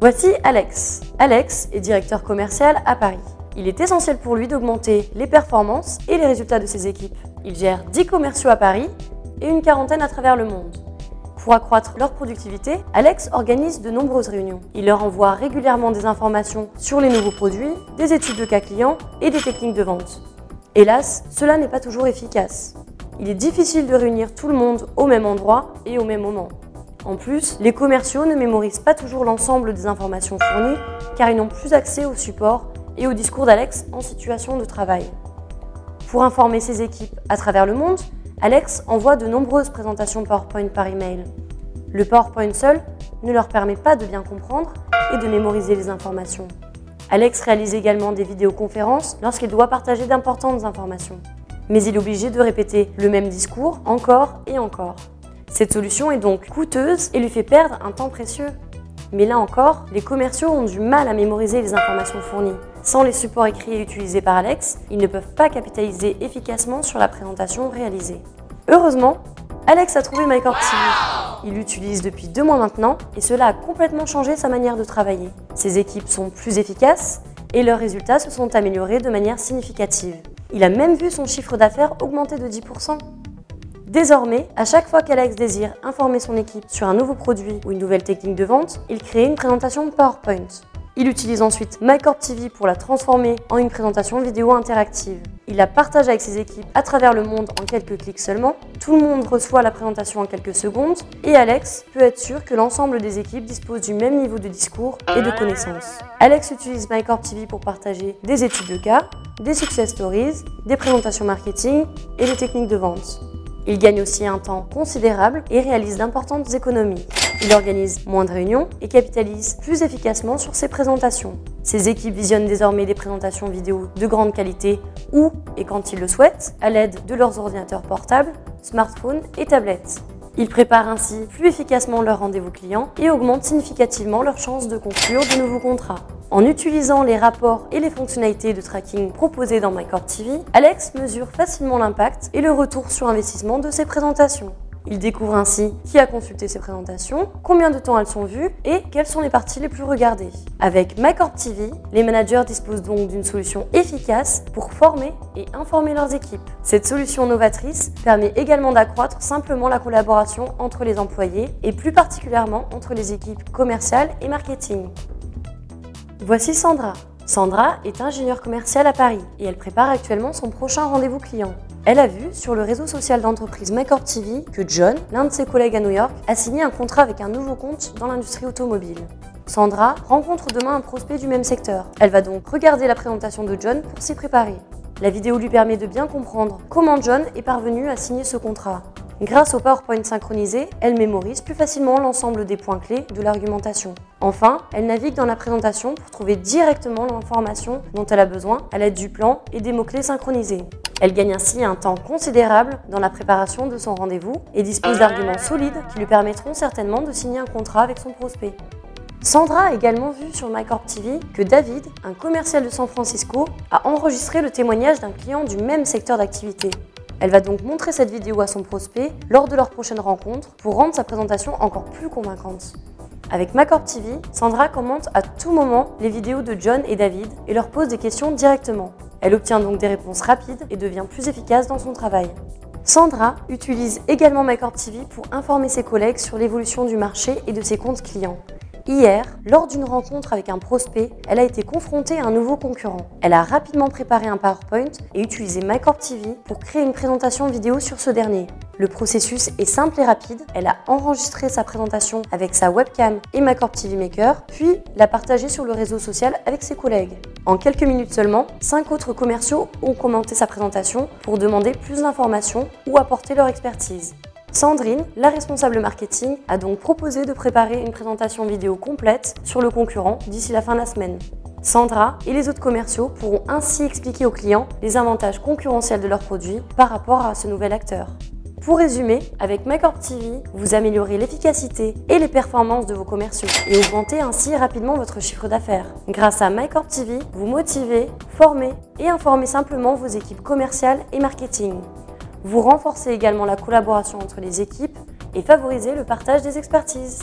Voici Alex. Alex est directeur commercial à Paris. Il est essentiel pour lui d'augmenter les performances et les résultats de ses équipes. Il gère 10 commerciaux à Paris et une quarantaine à travers le monde. Pour accroître leur productivité, Alex organise de nombreuses réunions. Il leur envoie régulièrement des informations sur les nouveaux produits, des études de cas clients et des techniques de vente. Hélas, cela n'est pas toujours efficace. Il est difficile de réunir tout le monde au même endroit et au même moment. En plus, les commerciaux ne mémorisent pas toujours l'ensemble des informations fournies car ils n'ont plus accès au support et au discours d'Alex en situation de travail. Pour informer ses équipes à travers le monde, Alex envoie de nombreuses présentations PowerPoint par email. Le PowerPoint seul ne leur permet pas de bien comprendre et de mémoriser les informations. Alex réalise également des vidéoconférences lorsqu'il doit partager d'importantes informations. Mais il est obligé de répéter le même discours encore et encore. Cette solution est donc coûteuse et lui fait perdre un temps précieux. Mais là encore, les commerciaux ont du mal à mémoriser les informations fournies. Sans les supports écrits et utilisés par Alex, ils ne peuvent pas capitaliser efficacement sur la présentation réalisée. Heureusement, Alex a trouvé MyCorp TV. Il l'utilise depuis 2 mois maintenant et cela a complètement changé sa manière de travailler. Ses équipes sont plus efficaces et leurs résultats se sont améliorés de manière significative. Il a même vu son chiffre d'affaires augmenter de 10%. Désormais, à chaque fois qu'Alex désire informer son équipe sur un nouveau produit ou une nouvelle technique de vente, il crée une présentation PowerPoint. Il utilise ensuite MyCorp TV pour la transformer en une présentation vidéo interactive. Il la partage avec ses équipes à travers le monde en quelques clics seulement. Tout le monde reçoit la présentation en quelques secondes et Alex peut être sûr que l'ensemble des équipes disposent du même niveau de discours et de connaissances. Alex utilise MyCorp TV pour partager des études de cas, des success stories, des présentations marketing et des techniques de vente. Il gagne aussi un temps considérable et réalise d'importantes économies. Il organise moins de réunions et capitalise plus efficacement sur ses présentations. Ses équipes visionnent désormais des présentations vidéo de grande qualité où et quand ils le souhaitent, à l'aide de leurs ordinateurs portables, smartphones et tablettes. Ils préparent ainsi plus efficacement leurs rendez-vous clients et augmentent significativement leurs chances de conclure de nouveaux contrats. En utilisant les rapports et les fonctionnalités de tracking proposées dans MyCorp TV, Alex mesure facilement l'impact et le retour sur investissement de ses présentations. Il découvre ainsi qui a consulté ses présentations, combien de temps elles sont vues et quelles sont les parties les plus regardées. Avec MyCorp TV, les managers disposent donc d'une solution efficace pour former et informer leurs équipes. Cette solution novatrice permet également d'accroître simplement la collaboration entre les employés et plus particulièrement entre les équipes commerciales et marketing. Voici Sandra. Sandra est ingénieure commerciale à Paris et elle prépare actuellement son prochain rendez-vous client. Elle a vu sur le réseau social d'entreprise MyCorp TV que John, l'un de ses collègues à New York, a signé un contrat avec un nouveau compte dans l'industrie automobile. Sandra rencontre demain un prospect du même secteur. Elle va donc regarder la présentation de John pour s'y préparer. La vidéo lui permet de bien comprendre comment John est parvenu à signer ce contrat. Grâce au PowerPoint synchronisé, elle mémorise plus facilement l'ensemble des points clés de l'argumentation. Enfin, elle navigue dans la présentation pour trouver directement l'information dont elle a besoin à l'aide du plan et des mots-clés synchronisés. Elle gagne ainsi un temps considérable dans la préparation de son rendez-vous et dispose d'arguments solides qui lui permettront certainement de signer un contrat avec son prospect. Sandra a également vu sur MyCorp TV que David, un commercial de San Francisco, a enregistré le témoignage d'un client du même secteur d'activité. Elle va donc montrer cette vidéo à son prospect lors de leur prochaine rencontre pour rendre sa présentation encore plus convaincante. Avec MyCorp TV, Sandra commente à tout moment les vidéos de John et David et leur pose des questions directement. Elle obtient donc des réponses rapides et devient plus efficace dans son travail. Sandra utilise également MyCorp TV pour informer ses collègues sur l'évolution du marché et de ses comptes clients. Hier, lors d'une rencontre avec un prospect, elle a été confrontée à un nouveau concurrent. Elle a rapidement préparé un PowerPoint et utilisé MyCorp TV pour créer une présentation vidéo sur ce dernier. Le processus est simple et rapide. Elle a enregistré sa présentation avec sa webcam et MyCorp TV Maker, puis l'a partagée sur le réseau social avec ses collègues. En quelques minutes seulement, 5 autres commerciaux ont commenté sa présentation pour demander plus d'informations ou apporter leur expertise. Sandrine, la responsable marketing, a donc proposé de préparer une présentation vidéo complète sur le concurrent d'ici la fin de la semaine. Sandra et les autres commerciaux pourront ainsi expliquer aux clients les avantages concurrentiels de leurs produits par rapport à ce nouvel acteur. Pour résumer, avec MyCorp TV, vous améliorez l'efficacité et les performances de vos commerciaux et augmentez ainsi rapidement votre chiffre d'affaires. Grâce à MyCorp TV, vous motivez, formez et informez simplement vos équipes commerciales et marketing. Vous renforcez également la collaboration entre les équipes et favorisez le partage des expertises.